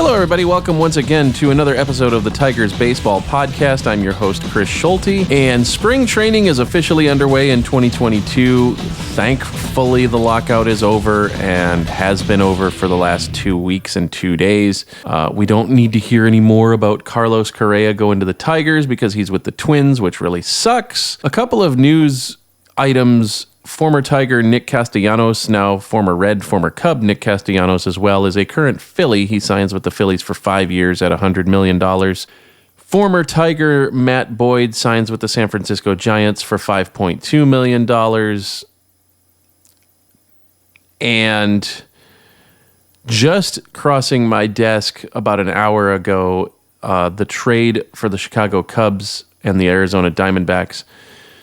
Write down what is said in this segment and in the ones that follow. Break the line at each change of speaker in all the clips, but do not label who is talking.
Hello, everybody. Welcome once again to another episode of the Tigers Baseball Podcast. I'm your host, Chris Schulte, and spring training is officially underway in 2022. Thankfully, the lockout is over and has been over for the last 2 weeks and 2 days. We don't need to hear any more about Carlos Correa going to the Tigers because he's with the Twins, which really sucks. A couple of news items. Former Tiger Nick Castellanos, now former Red, former Cub Nick Castellanos as well, is a current Philly. He signs with the Phillies for 5 years at $100 million. Former Tiger Matt Boyd signs with the San Francisco Giants for $5.2 million. And just crossing my desk about an hour ago, the trade for the Chicago Cubs and the Arizona Diamondbacks.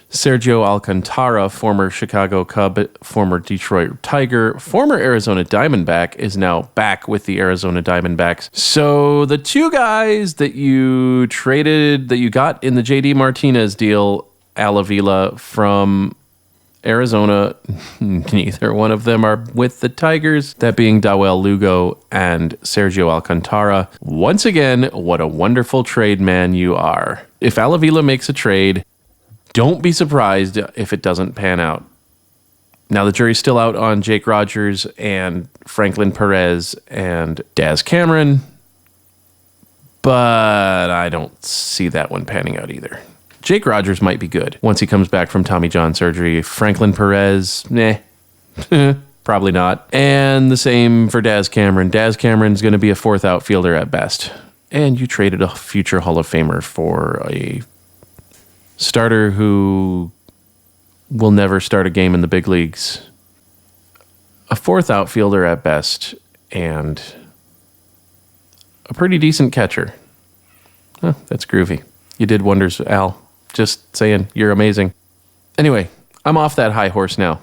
Sergio Alcantara, former Chicago Cub, former Detroit Tiger, former Arizona Diamondback, is now back with the Arizona Diamondbacks. So the two guys that you traded, that you got in the JD Martinez deal, Al Avila from Arizona, neither one of them are with the Tigers, that being Dawel Lugo and Sergio Alcantara. Once again, what a wonderful trade man you are. If Al Avila makes a trade, don't be surprised if it doesn't pan out. Now, the jury's still out on Jake Rogers and Franklin Perez and Daz Cameron, but I don't see that one panning out either. Jake Rogers might be good once he comes back from Tommy John surgery. Franklin Perez, probably not. And the same for Daz Cameron. Daz Cameron's going to be a fourth outfielder at best. And you traded a future Hall of Famer for a starter who will never start a game in the big leagues. A fourth outfielder at best, and a pretty decent catcher. Huh, that's groovy. You did wonders, Al. Just saying, you're amazing. Anyway, I'm off that high horse now.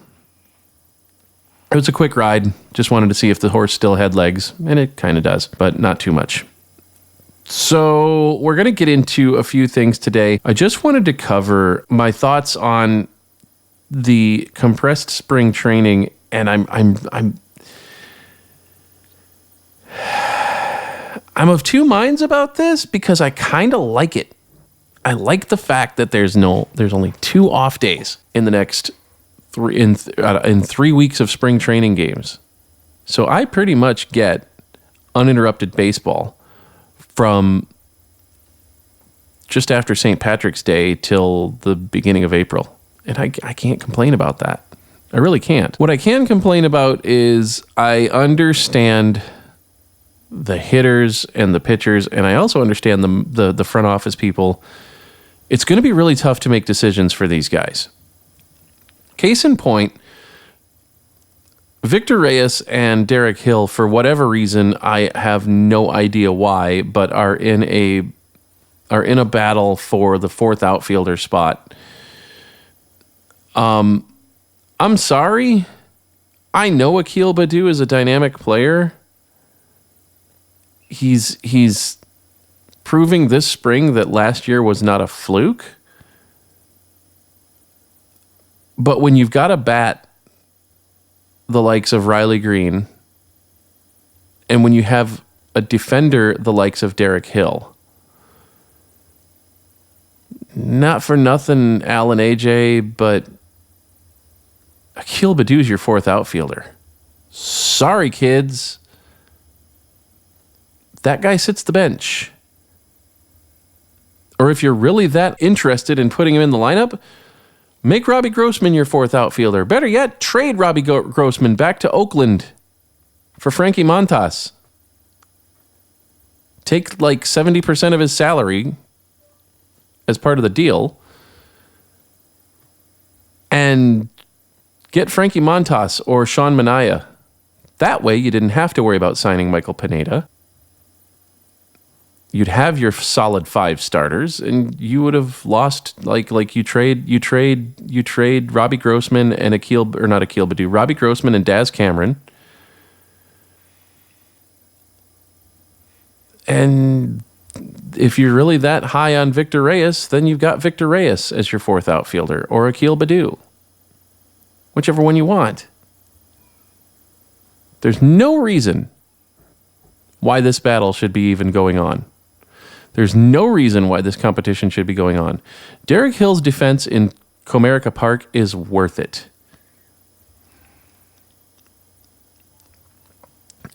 It was a quick ride. Just wanted to see if the horse still had legs, and it kind of does, but not too much. So we're going to get into a few things today. I just wanted to cover my thoughts on the compressed spring training, and I'm of two minds about this because I kind of like it. I like the fact that there's only 2 off days in the next 3 weeks of spring training games. So I pretty much get uninterrupted baseball from just after St. Patrick's Day till the beginning of April. And I can't complain about that. I really can't. What I can complain about is I understand the hitters and the pitchers, and I also understand the front office people. It's going to be really tough to make decisions for these guys. Case in point, Victor Reyes and Derek Hill, for whatever reason, I have no idea why, but are in a battle for the fourth outfielder spot. I'm sorry. I know Akil Baddoo is a dynamic player. He's proving this spring that last year was not a fluke. But when you've got a bat the likes of Riley Green, and when you have a defender the likes of Derek Hill, not for nothing, Al and AJ, but Akil Baddoo's your fourth outfielder. Sorry, kids. That guy sits the bench. Or if you're really that interested in putting him in the lineup, make Robbie Grossman your fourth outfielder. Better yet, trade Robbie Grossman back to Oakland for Frankie Montas. Take like 70% of his salary as part of the deal and get Frankie Montas or Sean Manaea. That way you didn't have to worry about signing Michael Pineda. You'd have your solid 5 starters, and you would have lost like you trade Robbie Grossman and Robbie Grossman and Daz Cameron, and if you're really that high on Victor Reyes, then you've got Victor Reyes as your fourth outfielder or Akil Baddoo, whichever one you want. There's no reason why this battle should be even going on. There's no reason why this competition should be going on. Derek Hill's defense in Comerica Park is worth it.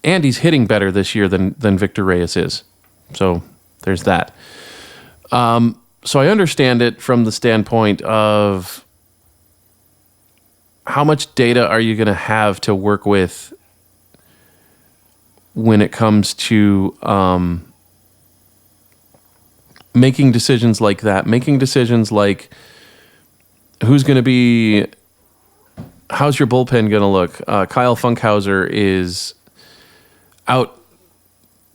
And he's hitting better this year than Victor Reyes is. So there's that. So I understand it from the standpoint of how much data are you going to have to work with when it comes to making decisions like that, making decisions like how's your bullpen going to look? Kyle Funkhauser is out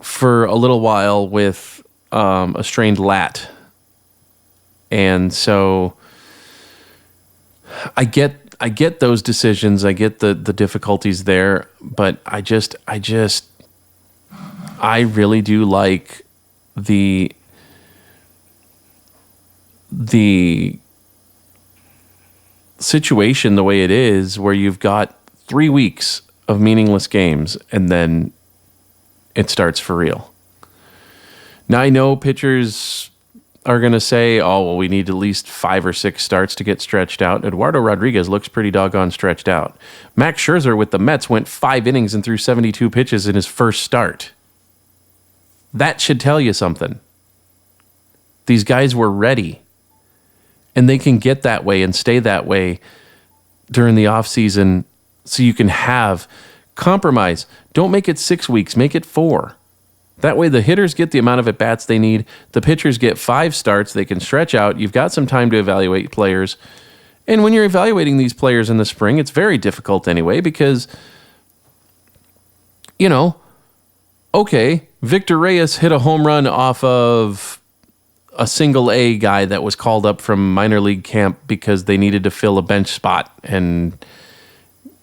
for a little while with a strained lat. And so I get those decisions. I get the difficulties there, but I really do like the situation the way it is, where you've got 3 weeks of meaningless games and then it starts for real. Now I know pitchers are going to say, oh, well, we need at least 5 or 6 starts to get stretched out. Eduardo Rodriguez looks pretty doggone stretched out. Max Scherzer with the Mets went 5 innings and threw 72 pitches in his first start. That should tell you something. These guys were ready. And they can get that way and stay that way during the offseason so you can have compromise. Don't make it 6 weeks, make it 4. That way the hitters get the amount of at-bats they need. The pitchers get 5 starts. They can stretch out. You've got some time to evaluate players. And when you're evaluating these players in the spring, it's very difficult anyway because, okay, Victor Reyes hit a home run off of a single A guy that was called up from minor league camp because they needed to fill a bench spot. And,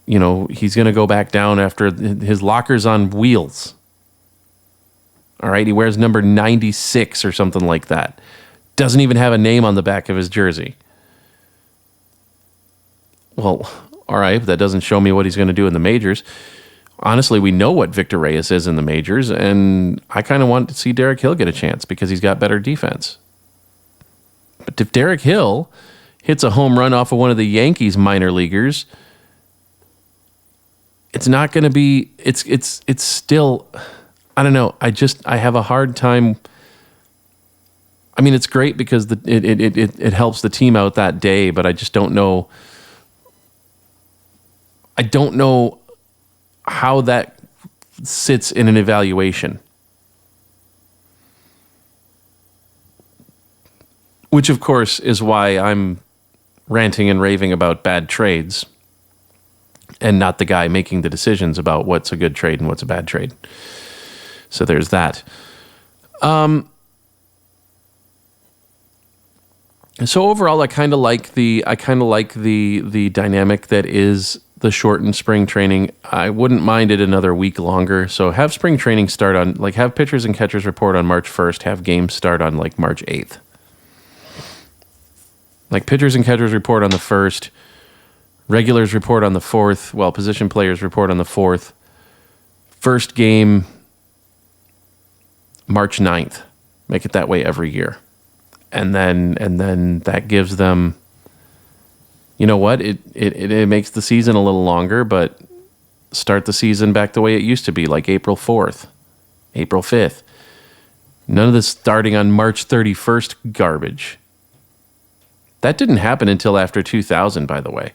he's going to go back down after his locker's on wheels. All right, he wears number 96 or something like that. Doesn't even have a name on the back of his jersey. Well, all right, that doesn't show me what he's going to do in the majors. Honestly, we know what Victor Reyes is in the majors, and I kind of want to see Derek Hill get a chance because he's got better defense. But if Derek Hill hits a home run off of one of the Yankees minor leaguers, it's not going to be, it's still, I don't know. I have a hard time. I mean, it's great because it helps the team out that day, but I just don't know. I don't know how that sits in an evaluation. Which, of course, is why I'm ranting and raving about bad trades and not the guy making the decisions about what's a good trade and what's a bad trade. So there's that. So overall, I kind of like the dynamic that is the shortened spring training. I wouldn't mind it another week longer. So have spring training start on, have pitchers and catchers report on March 1st, have games start on March 8th. Pitchers and catchers report on the 1st, regulars report on the 4th, position players report on the 4th. First game March 9th. Make it that way every year. And then that gives them, it makes the season a little longer, but start the season back the way it used to be, like April 4th, April 5th. None of this starting on March 31st garbage. That didn't happen until after 2000, by the way.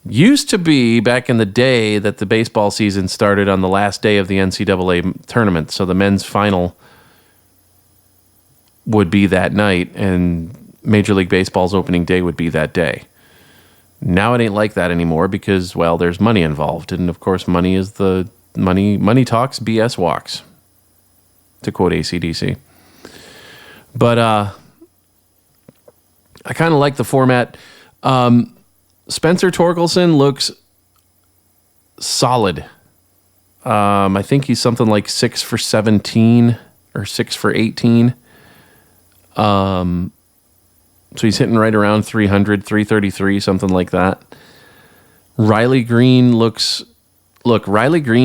Used to be back in the day that the baseball season started on the last day of the NCAA tournament, so the men's final would be that night, and Major League Baseball's opening day would be that day. Now it ain't like that anymore because, there's money involved, and of course money is the money talks, BS walks, to quote AC/DC. But I kind of like the format. Spencer Torkelson looks solid. I think he's something like 6 for 17 or 6 for 18. So he's hitting right around 300, 333, something like that. Riley Green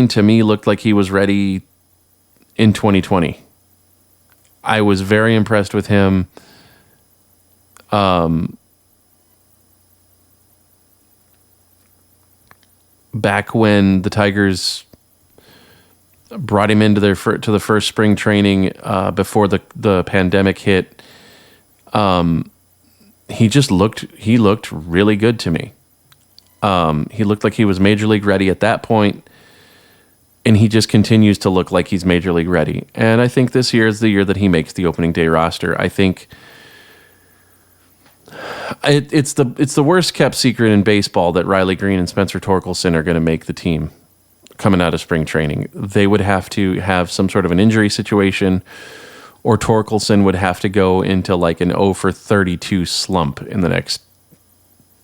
to me looked like he was ready in 2020. I was very impressed with him. Back when the Tigers brought him into to the first spring training before the pandemic hit, he looked really good to me. He looked like he was major league ready at that point, and he just continues to look like he's major league ready. And I think this year is the year that he makes the opening day roster. I think it's the worst kept secret in baseball that Riley Green and Spencer Torkelson are going to make the team coming out of spring training. They would have to have some sort of an injury situation, or Torkelson would have to go into like an 0 for 32 slump in the next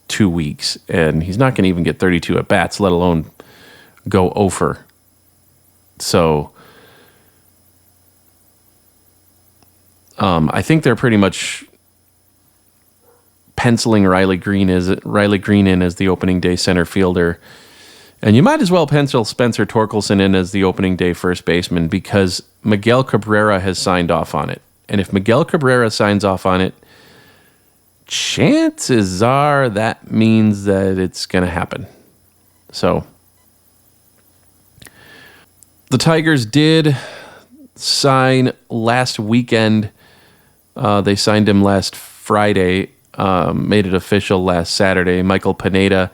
2 weeks. And he's not going to even get 32 at bats, let alone go 0 for. So I think they're pretty much penciling Riley Green in as the opening day center fielder. And you might as well pencil Spencer Torkelson in as the opening day first baseman, because Miguel Cabrera has signed off on it. And if Miguel Cabrera signs off on it, chances are that means that it's going to happen. So the Tigers did sign last weekend. They signed him last Friday, made it official last Saturday. Michael Pineda.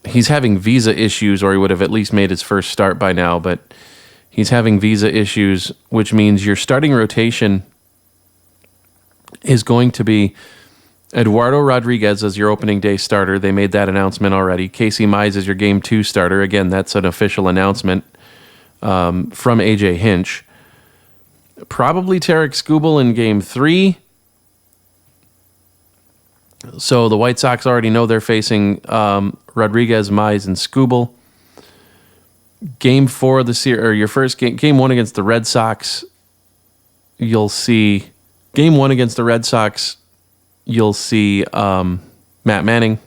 He's having visa issues, or he would have at least made his first start by now, but he's having visa issues, which means your starting rotation is going to be Eduardo Rodriguez as your opening day starter. They made that announcement already. Casey Mize is your game 2 starter. Again, that's an official announcement from AJ Hinch. Probably Tarek Skubal in game 3. So the White Sox already know they're facing Rodriguez, Mize, and Skubal. Game 4 of the series, or your first game 1 against the Red Sox, you'll see game 1 against the Red Sox. You'll see Matt Manning,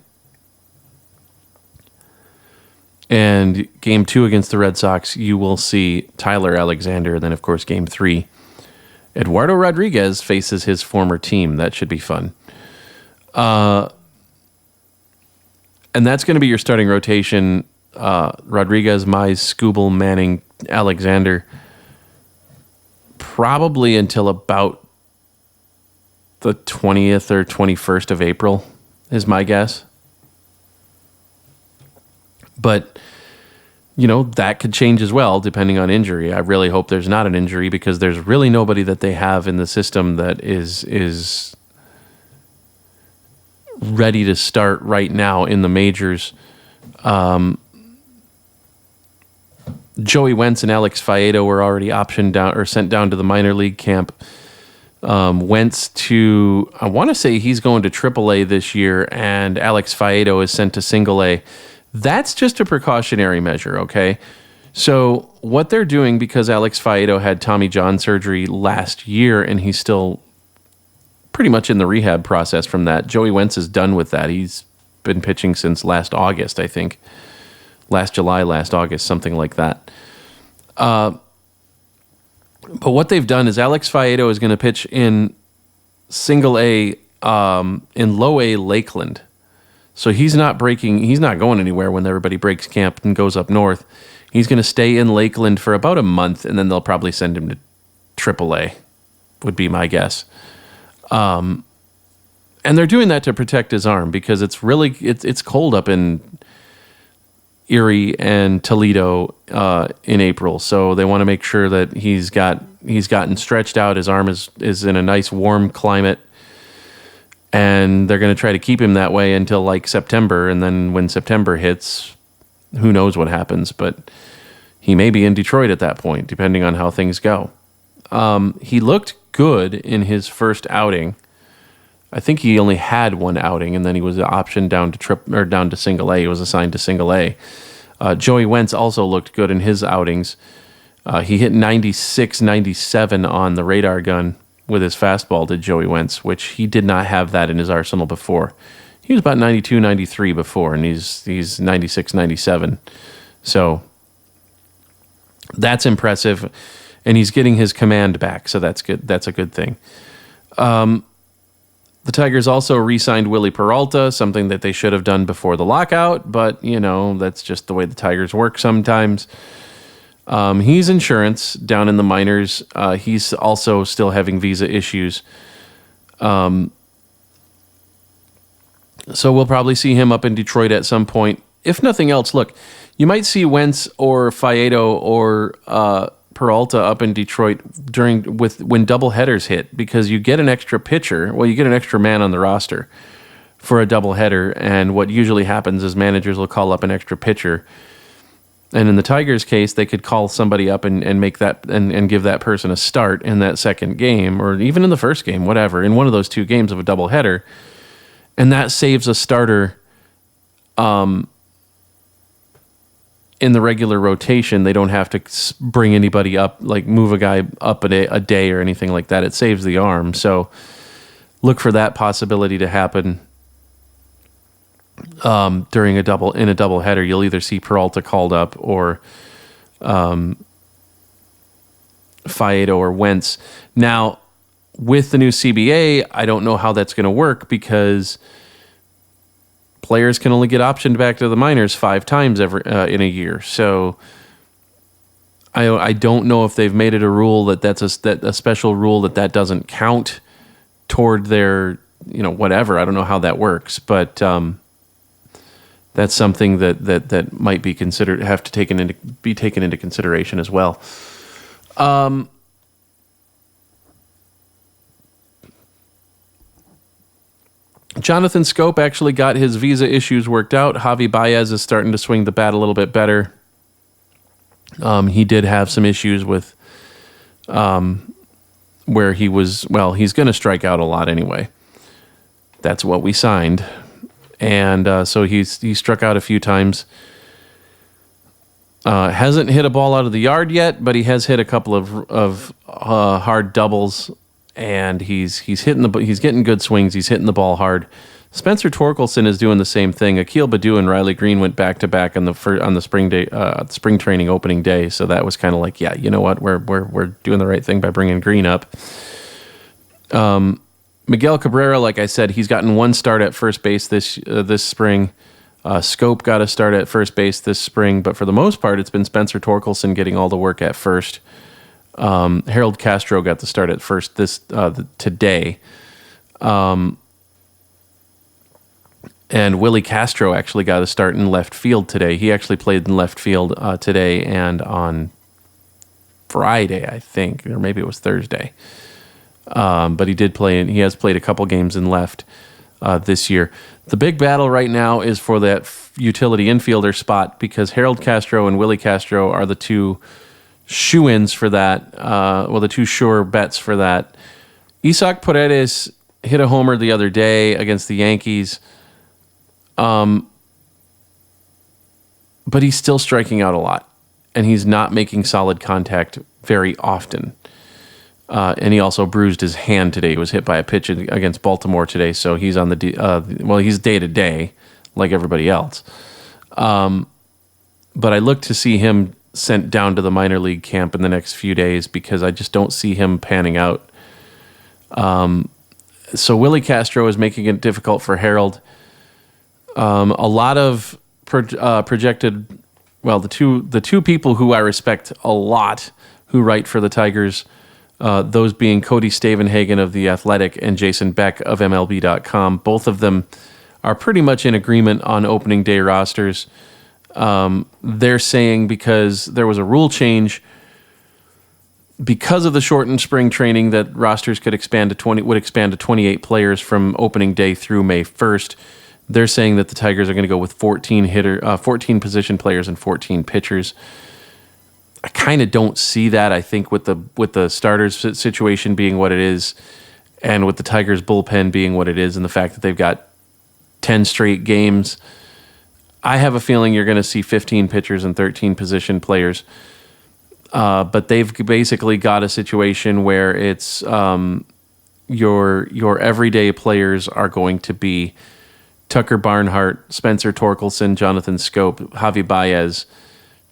and game 2 against the Red Sox, you will see Tyler Alexander. Then, of course, game 3, Eduardo Rodriguez faces his former team. That should be fun. And that's going to be your starting rotation. Rodriguez, Mize, Skubal, Manning, Alexander, probably until about the 20th or 21st of April is my guess. But, that could change as well depending on injury. I really hope there's not an injury, because there's really nobody that they have in the system that is ready to start right now in the majors. Joey Wentz and Alex Faedo were already optioned down or sent down to the minor league camp. Wentz I want to say he's going to AAA this year, and Alex Faedo is sent to Single A. That's just a precautionary measure, okay? So what they're doing, because Alex Faedo had Tommy John surgery last year, and he's still pretty much in the rehab process from that. Joey Wentz is done with that. He's been pitching since last August, I think. Last July, last August, something like that. But what they've done is Alex Faedo is going to pitch in Single A, in Low A Lakeland. So he's not going anywhere when everybody breaks camp and goes up north. He's going to stay in Lakeland for about a month, and then they'll probably send him to AAA, would be my guess. And they're doing that to protect his arm, because it's cold up in Erie and Toledo in April. So they want to make sure that he's gotten stretched out. His arm is in a nice warm climate, and they're going to try to keep him that way until like September. And then when September hits, who knows what happens, but he may be in Detroit at that point, depending on how things go. He looked good in his first outing. I think he only had one outing, and then he was optioned down to Single A. He was assigned to Single A. Joey Wentz also looked good in his outings. He hit 96, 97 on the radar gun with his fastball, did Joey Wentz, which he did not have that in his arsenal before. He was about 92, 93 before, and he's 96, 97. So That's impressive, and he's getting his command back, so that's good. That's a good thing. The Tigers also re-signed Willie Peralta, something that they should have done before the lockout, but, that's just the way the Tigers work sometimes. He's insurance down in the minors. He's also still having visa issues. So we'll probably see him up in Detroit at some point. If nothing else, look, you might see Wentz or Faedo or Peralta up in Detroit when doubleheaders hit, because you get an extra pitcher. Well, you get an extra man on the roster for a doubleheader, and what usually happens is managers will call up an extra pitcher. And in the Tigers' case, they could call somebody up and make that and give that person a start in that second game, or even in the first game, whatever, in one of those two games of a doubleheader, and that saves a starter. In the regular rotation, they don't have to bring anybody up, like move a guy up a day or anything like that. It saves the arm. So look for that possibility to happen during a double header. You'll either see Peralta called up or Faedo or Wentz. Now, with the new CBA, I don't know how that's going to work, because players can only get optioned back to the minors 5 times in a year. So I don't know if they've made it a rule that's a special rule that doesn't count toward their, whatever. I don't know how that works, but that's something that might be considered, be taken into consideration as well. Jonathan Schoop actually got his visa issues worked out. Javi Baez is starting to swing the bat a little bit better. He did have some issues with where he's going to strike out a lot anyway. That's what we signed. And so he struck out a few times. Hasn't hit a ball out of the yard yet, but he has hit a couple of hard doubles. And he's getting good swings. He's hitting the ball hard. Spencer Torkelson is doing the same thing. Akil Baddoo and Riley Green went back to back on the spring training opening day. So that was kind of like, yeah, you know what, we're doing the right thing by bringing Green up. Miguel Cabrera, like I said, he's gotten one start at first base this spring. Schoop got a start at first base this spring, but for the most part, it's been Spencer Torkelson getting all the work at first. Harold Castro got the start at first today. And Willie Castro actually got a start in left field today. He actually played in left field today and on Friday, I think, or maybe it was Thursday. But he has played a couple games in left this year. The big battle right now is for that utility infielder spot, because Harold Castro and Willie Castro are the two shoe-ins for that, the two sure bets for that. Isaac Paredes hit a homer the other day against the Yankees, but he's still striking out a lot, and he's not making solid contact very often. And he also bruised his hand today. He was hit by a pitch against Baltimore today, so he's on he's day-to-day like everybody else. But I look to see him sent down to the minor league camp in the next few days, because I just don't see him panning out. So Willie Castro is making it difficult for Harold. A lot of projected, the two people who I respect a lot who write for the Tigers, those being Cody Stavenhagen of The Athletic and Jason Beck of MLB.com. Both of them are pretty much in agreement on opening day rosters. They're saying because there was a rule change because of the shortened spring training that rosters would expand to 28 players from opening day through May 1st. They're saying that the Tigers are going to go with 14 position players and 14 pitchers. I kind of don't see that. I think with the starters situation being what it is, and with the Tigers bullpen being what it is, and the fact that they've got 10 straight games, I have a feeling you're going to see 15 pitchers and 13 position players. But they've basically got a situation where it's your everyday players are going to be Tucker Barnhart, Spencer Torkelson, Jonathan Schoop, Javi Baez,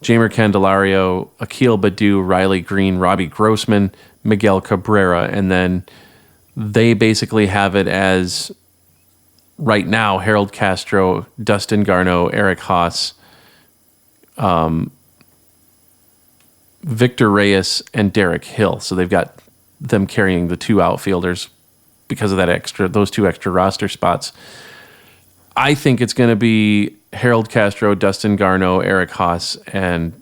Jamer Candelario, Akil Baddoo, Riley Green, Robbie Grossman, Miguel Cabrera, and then they basically have it as right now Harold Castro, Dustin Garneau, Eric Haas, Victor Reyes, and Derek Hill. So they've got them carrying the two outfielders because of those two extra roster spots. I think it's going to be Harold Castro, Dustin Garneau, Eric Haas, and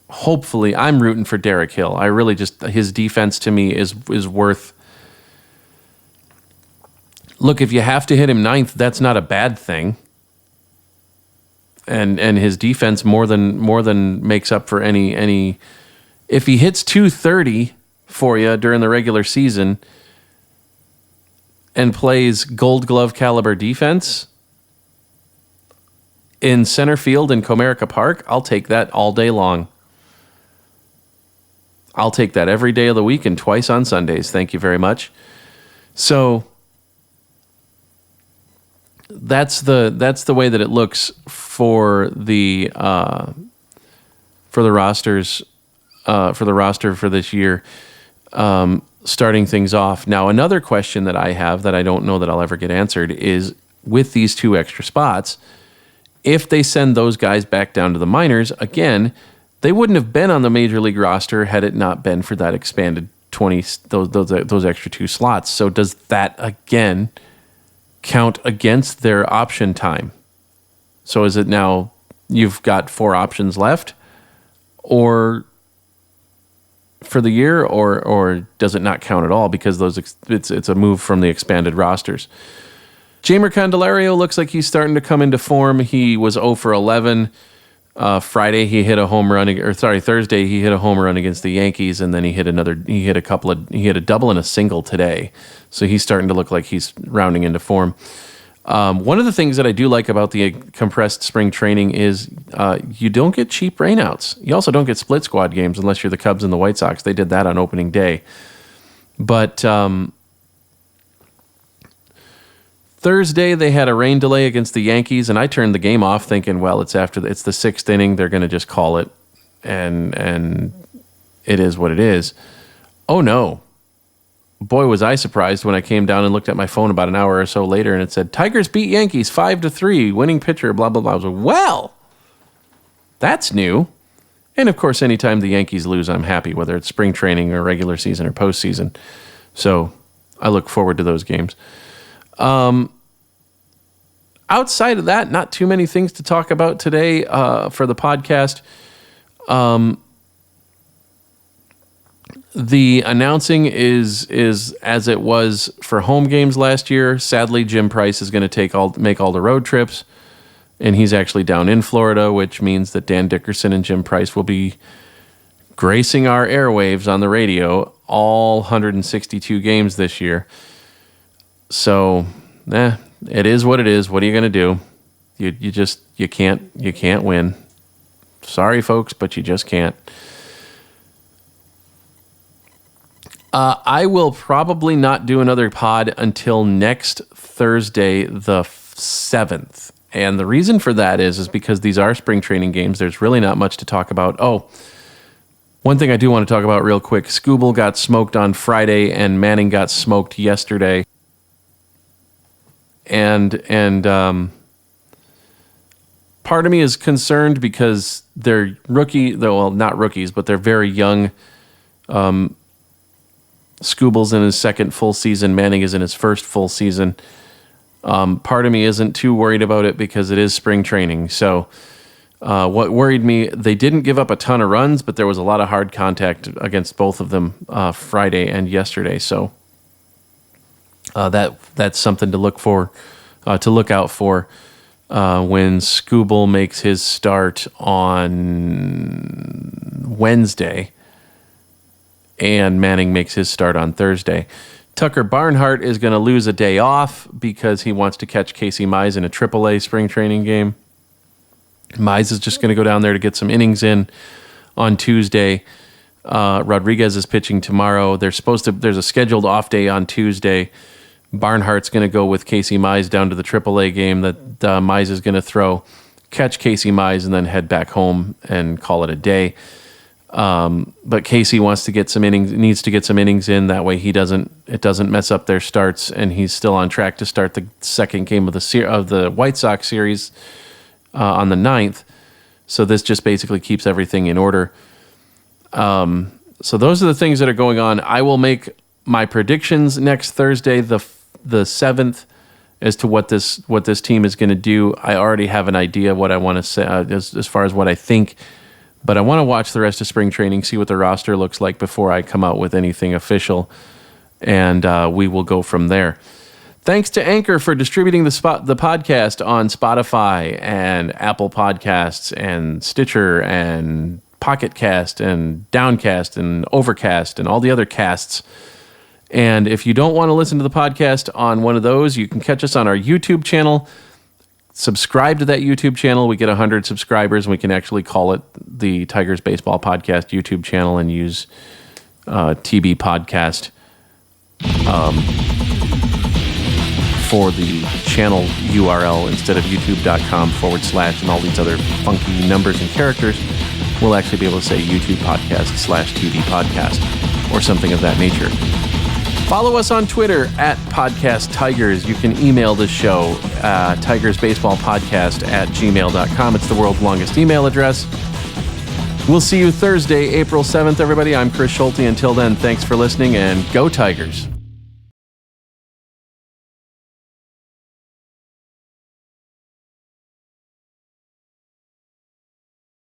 hopefully I'm rooting for Derek Hill. I really his defense to me is worth. Look, if you have to hit him ninth, that's not a bad thing. And his defense more than makes up for any. If he hits 230 for you during the regular season and plays Gold Glove caliber defense in center field in Comerica Park, I'll take that all day long. I'll take that every day of the week and twice on Sundays. Thank you very much. So that's the way that it looks for the rosters for the roster for this year. Starting things off. Now, another question that I have that I don't know that I'll ever get answered is, with these two extra spots, if they send those guys back down to the minors, again, they wouldn't have been on the major league roster had it not been for that expanded 20 those extra two slots. So does that again count against their option time? So is it now you've got 4 options left, or for the year, or does it not count at all because it's a move from the expanded rosters? Jamer Candelario looks like he's starting to come into form. He was 0 for 11. Thursday he hit a home run against the Yankees, and then he hit a double and a single today. So he's starting to look like he's rounding into form. One of the things that I do like about the compressed spring training is you don't get cheap rainouts. You also don't get split squad games unless you're the Cubs and the White Sox. They did that on opening day. But Thursday they had a rain delay against the Yankees, and I turned the game off thinking, well, it's the 6th inning. They're going to just call it, and it is what it is. Oh, no. Boy, was I surprised when I came down and looked at my phone about an hour or so later, and it said, Tigers beat Yankees 5-3, winning pitcher, blah, blah, blah. I was like, well, that's new. And, of course, anytime the Yankees lose, I'm happy, whether it's spring training or regular season or postseason. So I look forward to those games. Outside of that, not too many things to talk about today for the podcast. The announcing is as it was for home games last year. Sadly, Jim Price is going to make all the road trips, and he's actually down in Florida, which means that Dan Dickerson and Jim Price will be gracing our airwaves on the radio all 162 games this year. So, it is what it is. What are you going to do? You can't win. Sorry, folks, but you just can't. I will probably not do another pod until next Thursday, the 7th. And the reason for that is because these are spring training games. There's really not much to talk about. Oh, one thing I do want to talk about real quick. Skubal got smoked on Friday, and Manning got smoked yesterday. And part of me is concerned because they're not rookies, but they're very young. Skubal's in his second full season. Manning is in his first full season. Part of me isn't too worried about it because it is spring training. So what worried me, they didn't give up a ton of runs, but there was a lot of hard contact against both of them Friday and yesterday. So that's something to look out for when Skubal makes his start on Wednesday and Manning makes his start on Thursday. Tucker Barnhart is going to lose a day off because he wants to catch Casey Mize in a AAA spring training game. Mize is just going to go down there to get some innings in on Tuesday. Rodriguez is pitching tomorrow. There's a scheduled off day on Tuesday. Barnhart's going to go with Casey Mize down to the AAA game that Mize is going to throw. catch Casey Mize and then head back home and call it a day. But Casey wants to get some innings, needs to get some innings in. That way it doesn't mess up their starts, and he's still on track to start the second game of the White Sox series on the 9th. So this just basically keeps everything in order. So those are the things that are going on. I will make my predictions next Thursday, the 7th, as to what this team is going to do. I already have an idea of what I want to say as far as what I think, but I want to watch the rest of spring training, see what the roster looks like before I come out with anything official, and we will go from there. Thanks to Anchor for distributing the podcast on Spotify and Apple Podcasts and Stitcher and Pocket Cast and Downcast and Overcast and all the other casts. And if you don't want to listen to the podcast on one of those, you can catch us on our YouTube channel. Subscribe to that YouTube channel. We get 100 subscribers, and we can actually call it the Tigers Baseball Podcast YouTube channel and use TB Podcast for the channel URL instead of youtube.com/ and all these other funky numbers and characters. We'll actually be able to say YouTube Podcast / TB Podcast or something of that nature. Follow us on Twitter at Podcast Tigers. You can email the show, tigersbaseballpodcast@gmail.com. It's the world's longest email address. We'll see you Thursday, April 7th, everybody. I'm Chris Schulte. Until then, thanks for listening, and go Tigers.